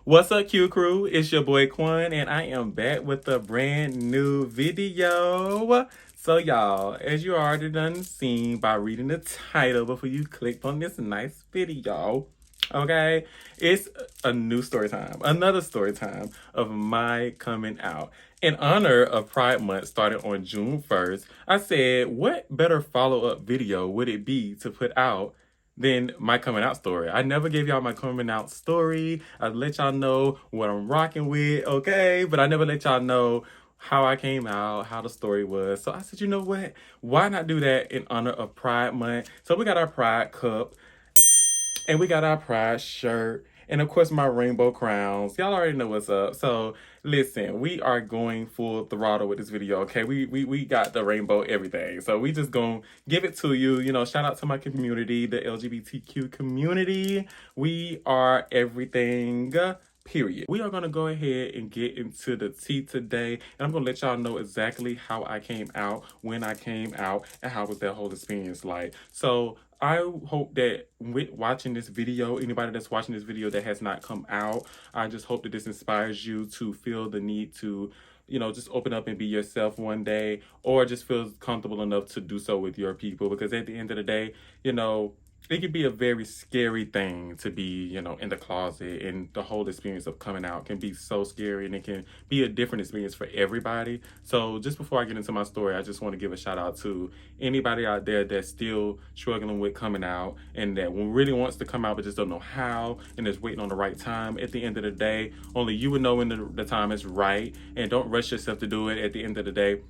What's up, Q Crew? It's your boy Quan, and I am back with a brand new video. So, y'all, as you already done seen by reading the title before you clicked on this nice video, okay, it's a new story time, another story time of my coming out. In honor of Pride Month starting on June 1st, I said, what better follow-up video would it be to put out than my coming out story? I never gave y'all my coming out story. I let y'all know what I'm rocking with, okay? But I never let y'all know how I came out, how the story was. So I said, you know what? Why not do that in honor of Pride Month? So we got our Pride cup and we got our Pride shirt. And of course, my rainbow crowns. Y'all already know what's up. So listen, we are going full throttle with this video, okay? We got the rainbow everything. So we just gonna give it to you. You know, shout out to my community, the LGBTQ community. We are everything. Period. We are going to go ahead and get into the tea today. And I'm going to let y'all know exactly how I came out, when I came out, and how was that whole experience like. So I hope that with watching this video, anybody that's watching this video that has not come out, I just hope that this inspires you to feel the need to, you know, just open up and be yourself one day, or just feel comfortable enough to do so with your people. Because at the end of the day, you know, it can be a very scary thing to be, you know, in the closet, and the whole experience of coming out can be so scary, and it can be a different experience for everybody. So just before I get into my story, I just want to give a shout out to anybody out there that's still struggling with coming out, and that really wants to come out but just don't know how, and is waiting on the right time. At the end of the day, only you would know when the time is right, and don't rush yourself to do it. At the end of the day,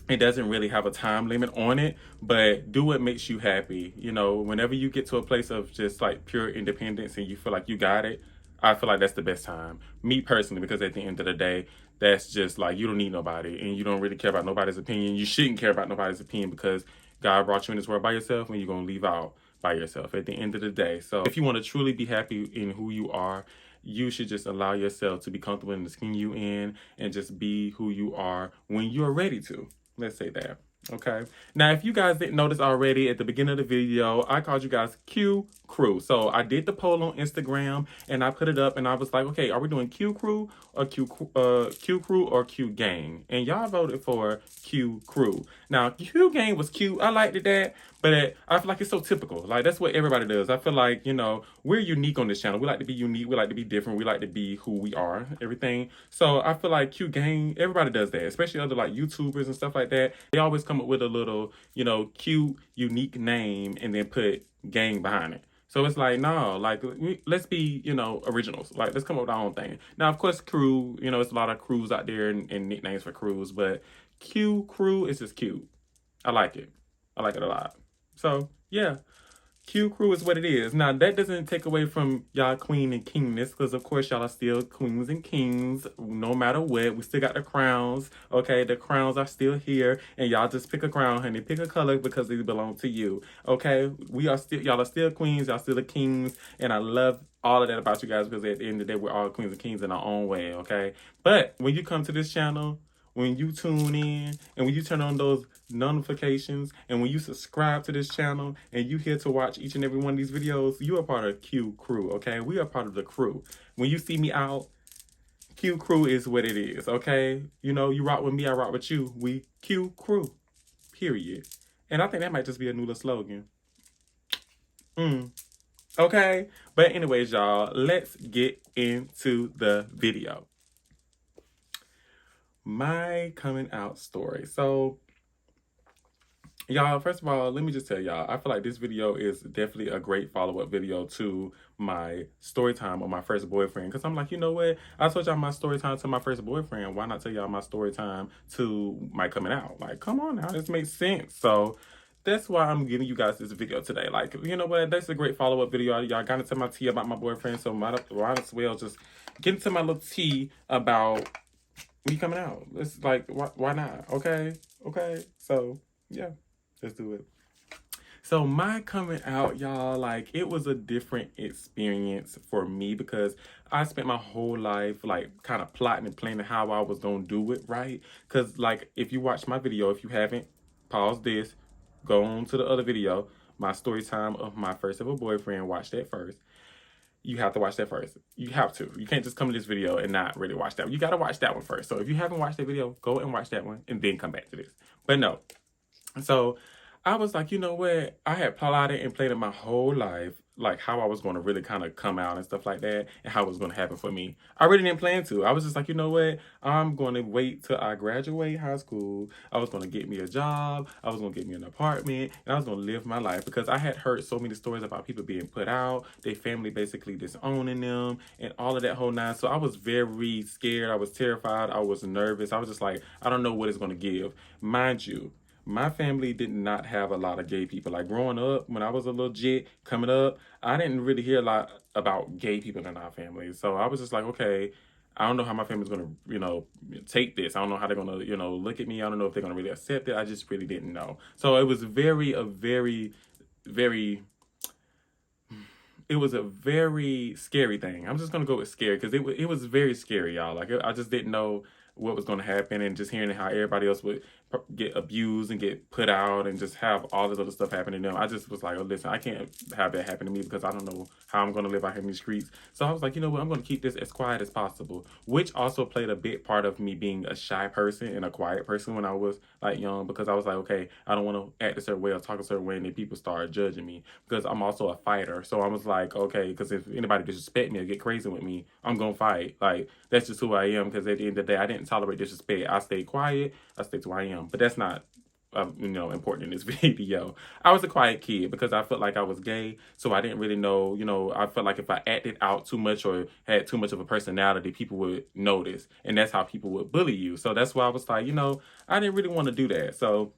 it doesn't really have a time limit on it, but do what makes you happy. You know, whenever you get to a place of just like pure independence and you feel like you got it, I feel like that's the best time. Me personally, because at the end of the day, that's just like, you don't need nobody, and you don't really care about nobody's opinion. You shouldn't care about nobody's opinion, because God brought you in this world by yourself, and you're going to leave out by yourself at the end of the day. So if you want to truly be happy in who you are, you should just allow yourself to be comfortable in the skin you in, and just be who you are when you're ready to. Let's say that. Okay. Now, if you guys didn't notice already, at the beginning of the video, I called you guys Q Crew. So I did the poll on Instagram, and I put it up, and I was like, okay, are we doing Q Crew or Q Crew or Q Gang? And y'all voted for Q Crew. Now, Q Gang was cute. I liked that, but I feel like it's so typical. Like, that's what everybody does. I feel like, you know, we're unique on this channel. We like to be unique. We like to be different. We like to be who we are, everything. So I feel like Q Gang, everybody does that, especially other like YouTubers and stuff like that. They always come up with a little, you know, cute, unique name and then put gang behind it. So it's like, no, like, let's be, you know, originals. Like, let's come up with our own thing. Now, of course, crew, you know, there's a lot of crews out there and nicknames for crews, but Q Crew is just cute. I like it. I like it a lot. So, yeah. Q Crew is what it is. Now, that doesn't take away from y'all queen and kingness, because of course y'all are still queens and kings no matter what. We still got the crowns, okay? The crowns are still here, and y'all just pick a crown, honey. Pick a color, because they belong to you, okay? Y'all are still queens, y'all still the kings, and I love all of that about you guys, because at the end of the day, we're all queens and kings in our own way, okay? But when you come to this channel, when you tune in, and when you turn on those notifications, and when you subscribe to this channel, and you here to watch each and every one of these videos, you are part of Q Crew, okay? We are part of the crew. When you see me out, Q Crew is what it is, okay? You know, you rock with me, I rock with you. We Q Crew, period. And I think that might just be a new little slogan. Okay? But anyways, y'all, let's get into the video. My coming out story. So, y'all, first of all, let me just tell y'all, I feel like this video is definitely a great follow-up video to my story time on my first boyfriend. Because I'm like, you know what? I told y'all my story time to my first boyfriend. Why not tell y'all my story time to my coming out? Like, come on now. This makes sense. So, that's why I'm giving you guys this video today. Like, you know what? That's a great follow-up video. Y'all got into my tea about my boyfriend. So, might as well just get into my little tea about me coming out. It's like, why not? Okay. So, yeah. Let's do it. So my coming out, y'all, like, it was a different experience for me, because I spent my whole life like kind of plotting and planning how I was gonna do it, right? Because like, if you watch my video, if you haven't, pause this, go on to the other video, my story time of my first ever boyfriend, watch that first. you have to watch that first. You have to. You can't just come to this video and not really watch that one. You got to watch that one first. So if you haven't watched that video, go and watch that one and then come back to this. But no. So I was like, you know what? I had plotted and planned it my whole life, like how I was going to really kind of come out and stuff like that, and how it was going to happen for me. I really didn't plan to. I was just like, you know what? I'm going to wait till I graduate high school. I was going to get me a job. I was going to get me an apartment, and I was going to live my life because I had heard so many stories about people being put out, their family basically disowning them, and all of that whole nine. So I was very scared. I was terrified. I was nervous. I was just like, I don't know what it's going to give. Mind you, my family did not have a lot of gay people. Like growing up, when I was a little jit coming up, I didn't really hear a lot about gay people in our family. So I was just like, okay, I don't know how my family's gonna, take this. I don't know how they're gonna, look at me. I don't know if they're gonna really accept it. I just really didn't know. So it was very, it was a very scary thing. I'm just gonna go with scary because it was very scary, y'all. Like I just didn't know what was going to happen, and just hearing how everybody else would get abused and get put out and just have all this other stuff happen to them. I just was like, oh, listen, I can't have that happen to me because I don't know how I'm going to live out here in these streets. So I was like, you know what, I'm going to keep this as quiet as possible, which also played a big part of me being a shy person and a quiet person when I was like young, because I was like, okay, I don't want to act a certain way or talk a certain way and then people start judging me because I'm also a fighter. So I was like, okay, because if anybody disrespect me or get crazy with me, I'm going to fight. Like, that's just who I am, because at the end of the day, I didn't tolerate disrespect. I stayed quiet. I stayed to who I am. But that's not, important in this video. I was a quiet kid because I felt like I was gay, so I didn't really know, I felt like if I acted out too much or had too much of a personality, people would notice. And that's how people would bully you. So that's why I was like, I didn't really want to do that. So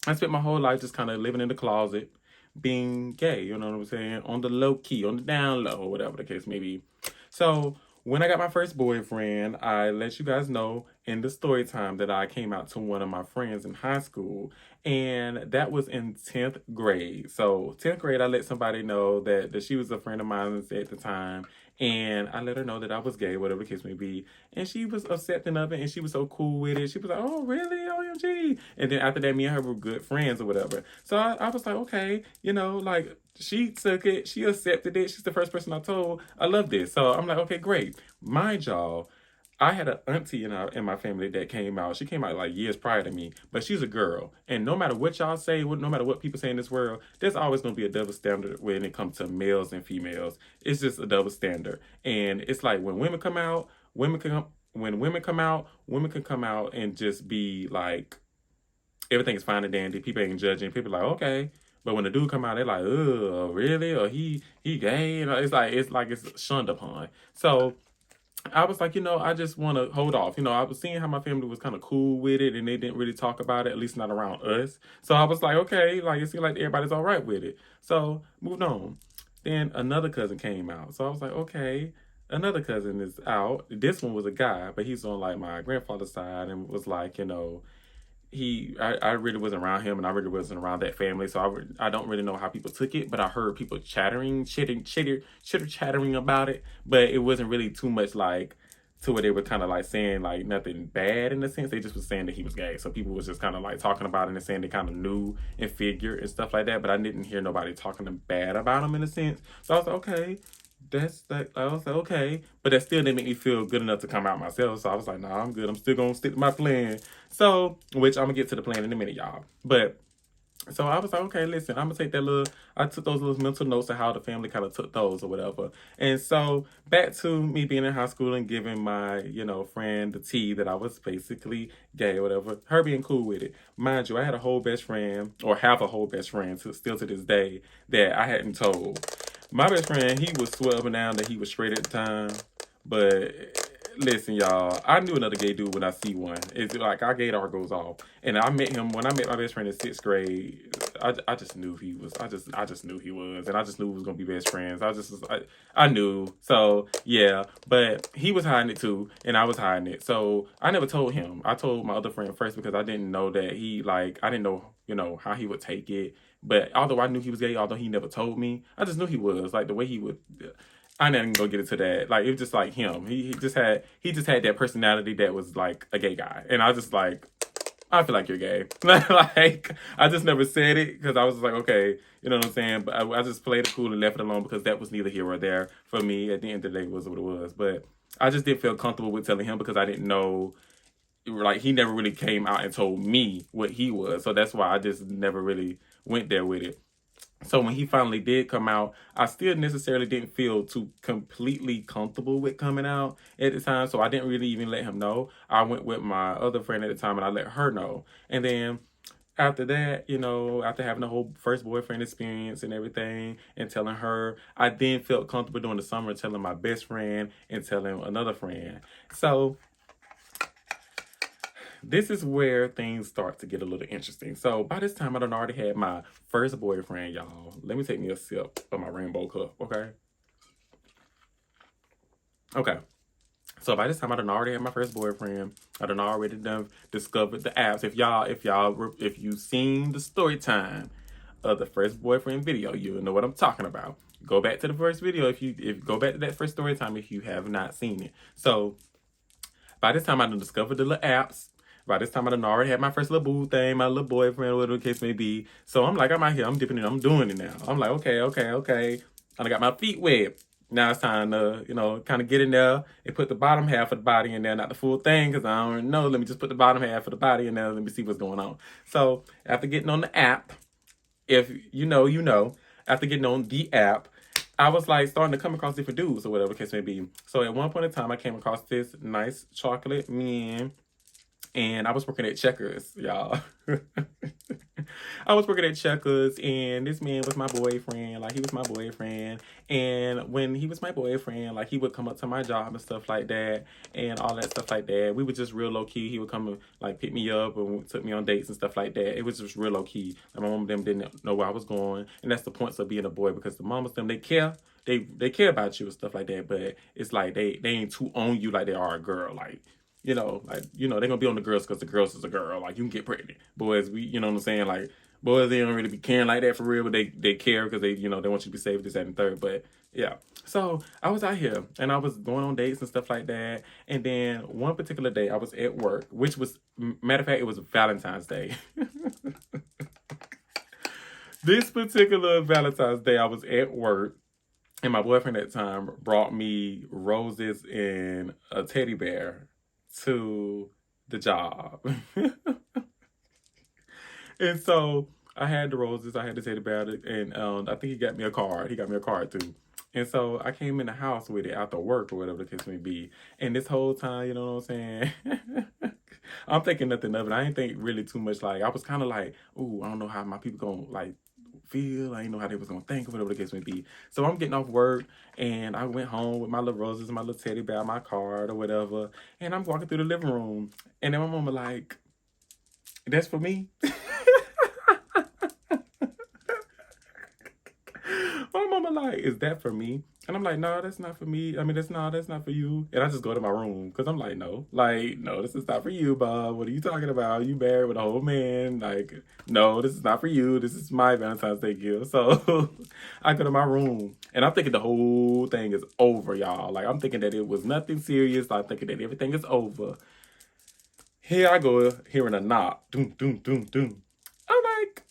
I spent my whole life just kind of living in the closet, being gay, you know what I'm saying? On the low key, on the down low, or whatever the case may be. So when I got my first boyfriend, I let you guys know in the story time that I came out to one of my friends in high school, and that was in 10th grade. So 10th grade, I let somebody know that she was a friend of mine at the time, and I let her know that I was gay, whatever the case may be, and she was accepting of it, and she was so cool with it. She was like, oh, really? OMG. And then after that, me and her were good friends or whatever. So I was like, okay, like, she took it, she accepted it. She's the first person I told, I love this. So I'm like, okay, great. Mind y'all, I had an auntie in my family that came out. She came out like years prior to me, but she's a girl. And no matter what y'all say, no matter what people say in this world, there's always going to be a double standard when it comes to males and females. It's just a double standard. And it's like when women come out, women can come out and just be like, everything is fine and dandy. People ain't judging. People are like, okay. But when the dude come out, they're like, oh, really? Or he gay? It's like it's shunned upon. So I was like, I just want to hold off. I was seeing how my family was kind of cool with it, and they didn't really talk about it, at least not around us. So I was like, okay, like it seemed like everybody's all right with it. So moved on. Then another cousin came out. So I was like, okay, another cousin is out. This one was a guy, but he's on like my grandfather's side, and was like, I really wasn't around him, and I really wasn't around that family, so I don't really know how people took it, but I heard people chitter chattering about it, but it wasn't really too much like to where they were kind of like saying like nothing bad in a sense. They just was saying that he was gay, so people was just kind of like talking about it and saying they kind of knew and figured and stuff like that, but I didn't hear nobody talking bad about him in a sense. So I was like, okay. I was like, okay, but that still didn't make me feel good enough to come out myself. So I was like, nah, I'm good. I'm still gonna stick to my plan. So, which I'm gonna get to the plan in a minute, y'all. But so I was like, okay, listen, I'm gonna take I took those little mental notes of how the family kind of took those or whatever. And so back to me being in high school and giving my, friend the tea that I was basically gay or whatever, her being cool with it. Mind you, I had a whole best friend, or have a whole best friend still to this day, that I hadn't told. My best friend, he was swerving down that he was straight at the time. But listen, y'all, I knew another gay dude when I see one. It's like our gaydar goes off. And I met him when I met my best friend in 6th grade. I just knew he was. I just knew he was. And I just knew we was going to be best friends. I knew. So, yeah. But he was hiding it too. And I was hiding it. So, I never told him. I told my other friend first because I didn't know that I didn't know, how he would take it. But although I knew he was gay, although he never told me, I just knew he was. Like the way he would, I didn't go get into that. Like it was just like him. He just had that personality that was like a gay guy, and I was just like, I feel like you're gay. Like, I just never said it because I was like, okay, you know what I'm saying? But I just played it cool and left it alone because that was neither here or there for me. At the end of the day, it was what it was. But I just didn't feel comfortable with telling him because I didn't know, like, he never really came out and told me what he was. So that's why I just never really went there with it. So when he finally did come out, I still necessarily didn't feel too completely comfortable with coming out at the time. So I didn't really even let him know. I went with my other friend at the time and I let her know. And then after that, you know, after having the whole first boyfriend experience and everything and telling her, I then felt comfortable during the summer telling my best friend and telling another friend. So this is where things start to get a little interesting. So by this time, I done already had my first boyfriend, y'all. Let me take me a sip of my rainbow cup, okay? Okay. So by this time, I done already had my first boyfriend. I done already discovered the apps. If you seen the story time of the first boyfriend video, you'll know what I'm talking about. Go back to the first video if go back to that first story time if you have not seen it. So by this time, I done discovered the little apps. By this time, I done already had my first little boo thing, my little boyfriend, whatever the case may be. So I'm like, I'm out here, I'm dipping in, I'm doing it now. I'm like, okay. I got my feet wet. Now it's time to, you know, kind of get in there and put the bottom half of the body in there, not the full thing, because I don't know. Let me just put the bottom half of the body in there. Let me see what's going on. So after getting on the app, if you know, you know, after getting on the app, I was like starting to come across different dudes or whatever the case may be. So at one point in time, I came across this nice chocolate man. And I was working at Checkers, y'all. I was working at Checkers, and this man was my boyfriend. Like, he was my boyfriend. And when he was my boyfriend, like, he would come up to my job and stuff like that, and all that stuff like that. We were just real low key. He would come and, like, pick me up and took me on dates and stuff like that. It was just real low key. Like, my mom and them didn't know where I was going. And that's the points of being a boy, because the mamas them, they care. They care about you and stuff like that, but it's like they ain't too on you like they are a girl. Like, you know, like, you know, they're gonna be on the girls because the girls is a girl. Like, you can get pregnant. Boys, you know what I'm saying? Like, boys, they don't really be caring like that for real, but they care because they, you know, they want you to be safe, this, that, and third. But yeah. So I was out here and I was going on dates and stuff like that. And then one particular day I was at work, which was, matter of fact, it was Valentine's Day. This particular Valentine's Day, I was at work. And my boyfriend at the time brought me roses and a teddy bear to the job. And so I had the roses, I had the teddy bear, and I think he got me a card. He got me a card too. And so I came in the house with it after work or whatever the case may be. And this whole time, you know what I'm saying? I'm thinking nothing of it. I ain't think really too much. Like, I was kind of like, ooh, I don't know how my people gonna like feel. I didn't know how they was gonna think or whatever the case may be. So I'm getting off work and I went home with my little roses and my little teddy bear, my card or whatever. And I'm walking through the living room. And then my mama like, that's for me? My mama like, is that for me? And I'm like, no, that's not for me. I mean, that's not for you. And I just go to my room because I'm like, no, this is not for you, Bob. What are you talking about? You married with a whole man. Like, no, this is not for you. This is my Valentine's Day gift. So I go to my room and I'm thinking the whole thing is over, y'all. Like, I'm thinking that it was nothing serious. I'm thinking that everything is over. Here I go, hearing a knock. Doom, doom, doom, doom. I'm like,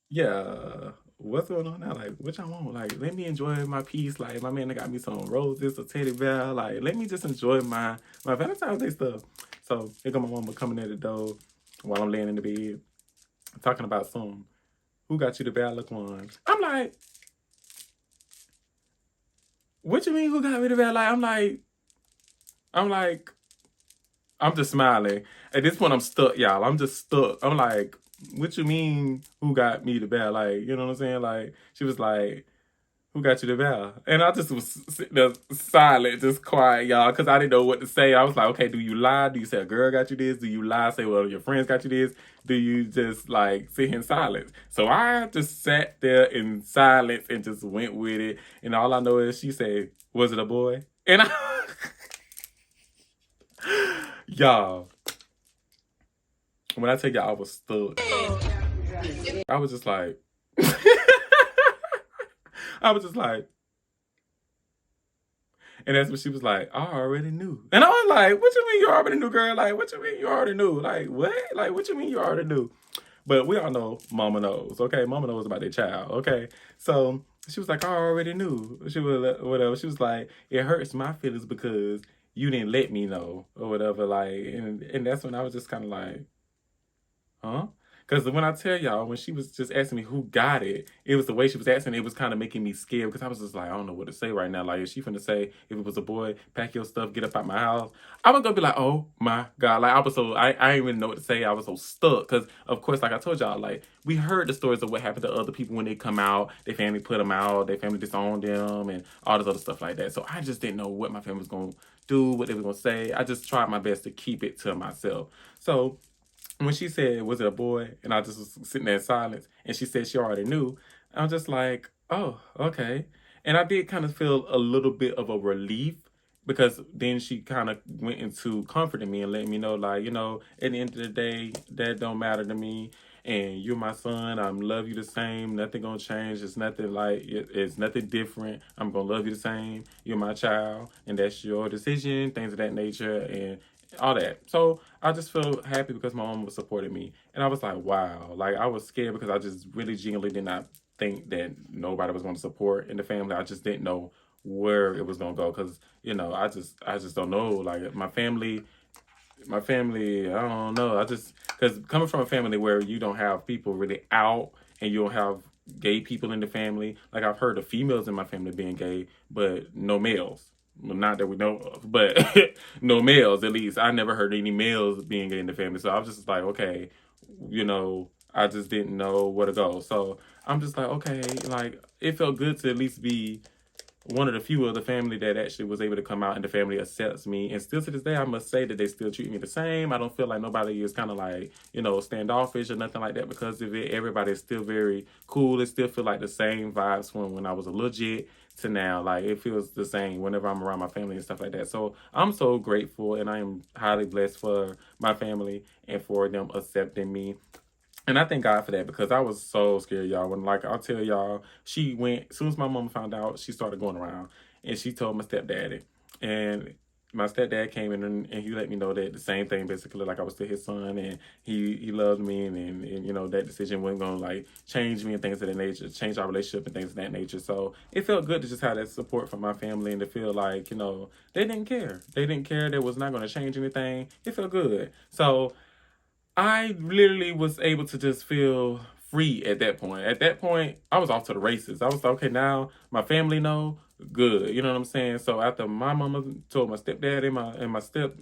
yeah, what's going on now? Like, what y'all want? Like, let me enjoy my peace. Like, my man got me some roses, a teddy bear. Like, let me just enjoy my Valentine's Day stuff. So here go my mama coming at the door while I'm laying in the bed, talking about some, who got you the bad luck one? I'm like, what you mean who got me the bad luck? I'm like, I'm just smiling. At this point, I'm stuck, y'all. I'm just stuck. I'm like, what you mean, who got me the bell? Like, you know what I'm saying? Like, she was like, who got you the bell? And I just was sitting there silent, just quiet, y'all, because I didn't know what to say. I was like, okay, do you lie? Do you say a girl got you this? Do you lie? Say, well, your friends got you this? Do you just, like, sit here in silence? So I just sat there in silence and just went with it. And all I know is she said, was it a boy? And y'all, when I tell y'all I was stuck, I was just like, I was just like, And that's when she was like, I already knew. And I was like, what you mean you already knew, girl? Like, what you mean you already knew? Like, what? Like, what you mean you already knew? But we all know mama knows, okay? Mama knows about their child, okay? So she was like, I already knew. She was whatever. She was like, it hurts my feelings because you didn't let me know or whatever. Like, and that's when I was just kind of like, huh? Because when I tell y'all, when she was just asking me who got it, it was the way she was asking. It was kind of making me scared because I was just like, I don't know what to say right now. Like, is she finna say if it was a boy, pack your stuff, get up out my house? I was gonna be like, oh my god! Like I was so I didn't even know what to say. I was so stuck because, of course, like I told y'all, like we heard the stories of what happened to other people when they come out. Their family put them out. Their family disowned them, and all this other stuff like that. So I just didn't know what my family was gonna do, what they were gonna say. I just tried my best to keep it to myself. So when she said, was it a boy? And I just was sitting there in silence. And she said she already knew. I'm just like, oh, okay. And I did kind of feel a little bit of a relief because then she kind of went into comforting me and letting me know, like, at the end of the day, that don't matter to me. And you're my son. I'm love you the same. Nothing gonna change. It's nothing like it's nothing different. I'm gonna love you the same. You're my child, and that's your decision. Things of that nature, and all that. So I just feel happy because my mom was supporting me. And I was like, wow. Like I was scared because I just really genuinely did not think that nobody was going to support in the family. I just didn't know where it was going to go because, I just don't know. Like my family, I don't know. Because coming from a family where you don't have people really out and you don't have gay people in the family, like I've heard of females in my family being gay, but no males. Well, not that we know of, but no males at least. I never heard any males being gay in the family. So I was just like, okay, I just didn't know where to go. So I'm just like, okay, like it felt good to at least be one of the few of the family that actually was able to come out and the family accepts me. And still to this day, I must say that they still treat me the same. I don't feel like nobody is kind of like, standoffish or nothing like that because of it. Everybody is still very cool. It still feel like the same vibes from when I was a legit to now. Like it feels the same whenever I'm around my family and stuff like that. So I'm so grateful and I am highly blessed for my family and for them accepting me. And I thank God for that because I was so scared, y'all. When, like, I'll tell y'all, she went, as soon as my mom found out, she started going around and she told my stepdaddy. And my stepdad came in and he let me know that the same thing, basically, like I was still his son and he loved me and that decision wasn't going to, like, change me and things of that nature, change our relationship and things of that nature. So it felt good to just have that support from my family and to feel like, they didn't care. They didn't care. That was not going to change anything. It felt good. So I literally was able to just feel free at that point. At that point, I was off to the races. I was like, okay, now my family know, good. You know what I'm saying? So after my mama told my stepdad and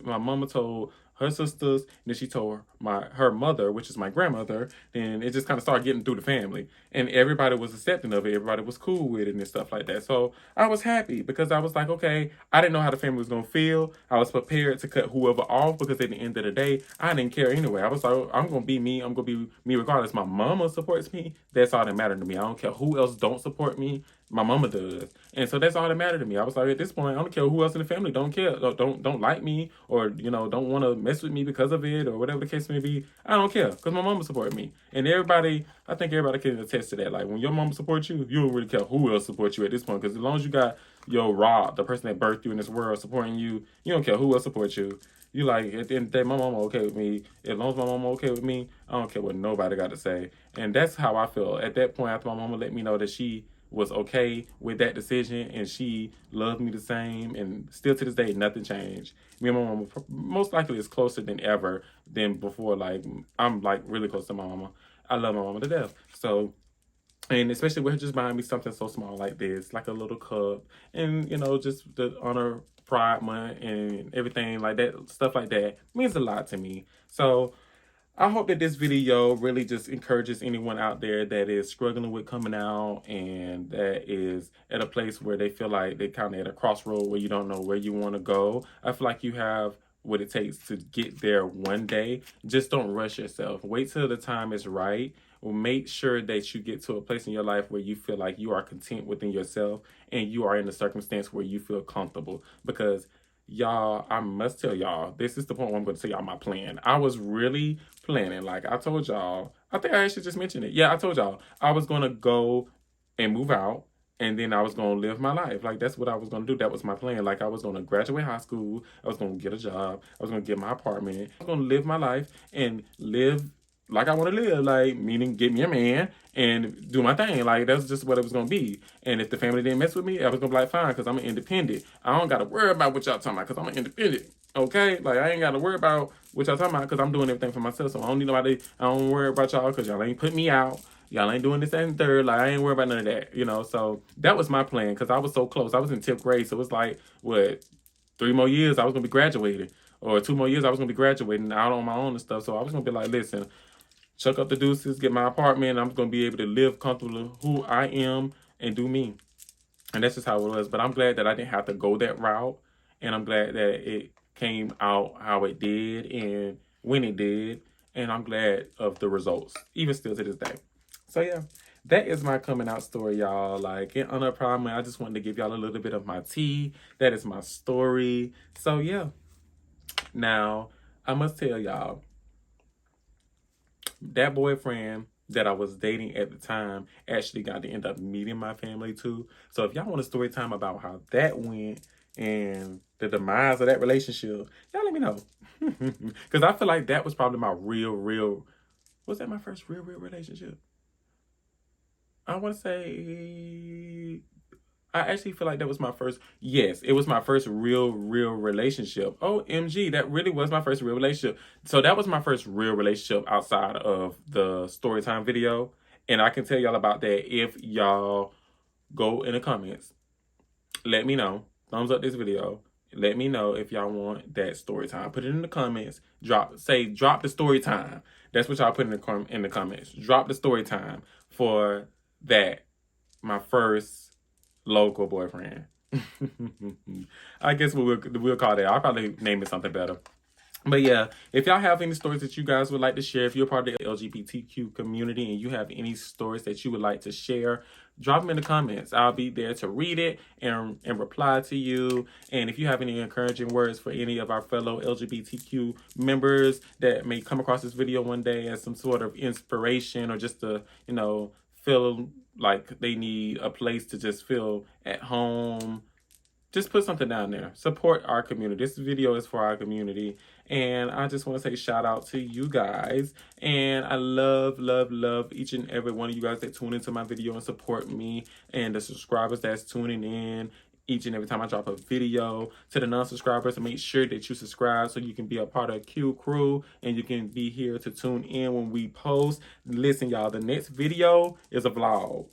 my mama told her sisters, and then she told her mother, which is my grandmother, then it just kind of started getting through the family. And everybody was accepting of it. Everybody was cool with it and stuff like that. So I was happy because I was like, okay, I didn't know how the family was gonna feel. I was prepared to cut whoever off because at the end of the day, I didn't care anyway. I was like, I'm gonna be me. I'm gonna be me regardless. My mama supports me. That's all that mattered to me. I don't care who else don't support me. My mama does, and so that's all that mattered to me. I was like, at this point, I don't care who else in the family don't care, don't like me, or don't want to mess with me because of it, or whatever the case may be. I don't care because my mama support me, and everybody. I think everybody can attest to that. Like when your mama supports you, you don't really care who else supports you at this point, because as long as you got your Rob, the person that birthed you in this world, supporting you, you don't care who else supports you. You like at the end of the day, my mama okay with me. As long as my mama okay with me, I don't care what nobody got to say. And that's how I feel at that point after my mama let me know that she was okay with that decision and she loved me the same, and still to this day nothing changed. Me and my mama most likely is closer than ever than before. Like I'm like really close to my mama. I love my mama to death. So, and especially with her just buying me something so small like this, like a little cup, and just the honor Pride Month and everything like that, stuff like that means a lot to me. So I hope that this video really just encourages anyone out there that is struggling with coming out and that is at a place where they feel like they're kind of at a crossroad where you don't know where you want to go. I feel like you have what it takes to get there one day. Just don't rush yourself. Wait till the time is right. Make sure that you get to a place in your life where you feel like you are content within yourself and you are in a circumstance where you feel comfortable. Because y'all, I must tell y'all, this is the point where I'm going to tell y'all my plan. I was really planning, like I told y'all, I think I actually just mentioned it. Yeah, I told y'all I was going to go and move out And then I was gonna live my life. Like that's what I was gonna do. That was my plan. Like I was gonna graduate high school. I was gonna get a job. I was gonna get my apartment. I was gonna live my life and live like I want to live. Like meaning get me a man and do my thing. Like that's just what it was gonna be. And if the family didn't mess with me, I was gonna be like fine because I'm an independent. I don't gotta worry about what y'all talking about because I'm an independent. Okay, like I ain't gotta worry about what y'all talking about because I'm doing everything for myself. So I don't need nobody. I don't worry about y'all because y'all ain't put me out. Y'all ain't doing this and third. Like I ain't worried about none of that, you know. So that was my plan because I was so close. I was in 10th grade, so it was like what 3 more years I was gonna be graduating, or 2 more years I was gonna be graduating out on my own and stuff. So I was gonna be like, listen, chuck up the deuces, get my apartment. I'm gonna be able to live comfortably who I am and do me. And that's just how it was. But I'm glad that I didn't have to go that route, and I'm glad that it came out how it did and when it did, and I'm glad of the results, even still to this day. So yeah, that is my coming out story, y'all. Like in unapologetic, I just wanted to give y'all a little bit of my tea. That is my story. So yeah. Now I must tell y'all, that boyfriend that I was dating at the time actually got to end up meeting my family too. So if y'all want a story time about how that went and the demise of that relationship, y'all let me know. Because I feel like that was probably my real, was that my first real relationship? I want to say, I actually feel like that was my first, yes, it was my first real relationship. OMG, that really was my first real relationship. So that was my first real relationship outside of the storytime video. And I can tell y'all about that if y'all go in the comments. Let me know. Thumbs up this video. Let me know if y'all want that story time. Put it in the comments. Drop the story time. That's what y'all put in the comments. Drop the story time for that. My first local boyfriend. I guess we'll call that. I'll probably name it something better. But yeah, if y'all have any stories that you guys would like to share, if you're part of the LGBTQ community and you have any stories that you would like to share, drop them in the comments. I'll be there to read it and reply to you. And if you have any encouraging words for any of our fellow LGBTQ members that may come across this video one day as some sort of inspiration or just to, you know, feel like they need a place to just feel at home, just put something down there. Support our community. This video is for our community. And I just want to say shout out to you guys. And I love each and every one of you guys that tune into my video and support me. And the subscribers that's tuning in each and every time I drop a video. To the non-subscribers, make sure that you subscribe so you can be a part of Q Crew. And you can be here to tune in when we post. Listen, y'all, the next video is a vlog.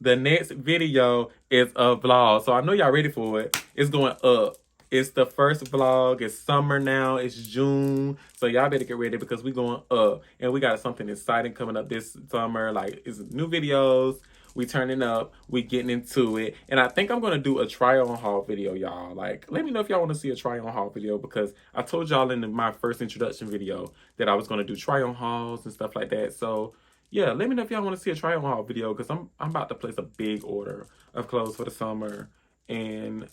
The next video is a vlog. So I know y'all ready for it. It's going up. It's the first vlog. It's summer now. It's June. So y'all better get ready because we going up. And we got something exciting coming up this summer. Like, it's new videos. We turning up. We getting into it. And I think I'm going to do a try-on haul video, y'all. Like, let me know if y'all want to see a try-on haul video because I told y'all in my first introduction video that I was going to do try-on hauls and stuff like that. So yeah, let me know if y'all want to see a try-on haul video because I'm about to place a big order of clothes for the summer. And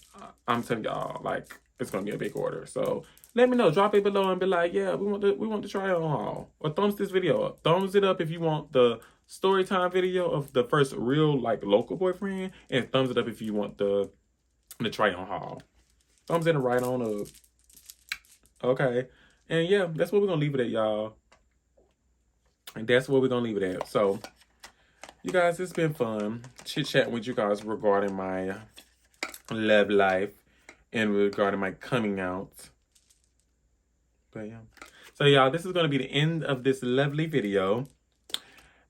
I'm telling y'all, like, it's going to be a big order. So let me know. Drop it below and be like, yeah, we want the try-on haul. Or thumbs this video up. Thumbs it up if you want the story time video of the first real, like, local boyfriend. And thumbs it up if you want the try-on haul. Thumbs it right on up. Okay. And yeah, that's what we're going to leave it at, y'all. And that's where we're going to leave it at. So, you guys, it's been fun chit-chatting with you guys regarding my love life and regarding my coming out. But yeah. So, y'all, this is going to be the end of this lovely video.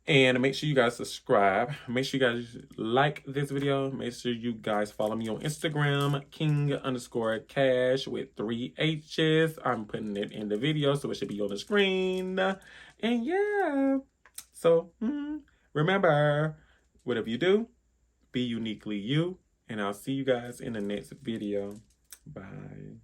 And make sure you guys subscribe. Make sure you guys like this video. Make sure you guys follow me on Instagram, king_cash with 3 H's. I'm putting it in the video, so it should be on the screen. And yeah. So, remember, whatever you do, be uniquely you. And I'll see you guys in the next video. Bye.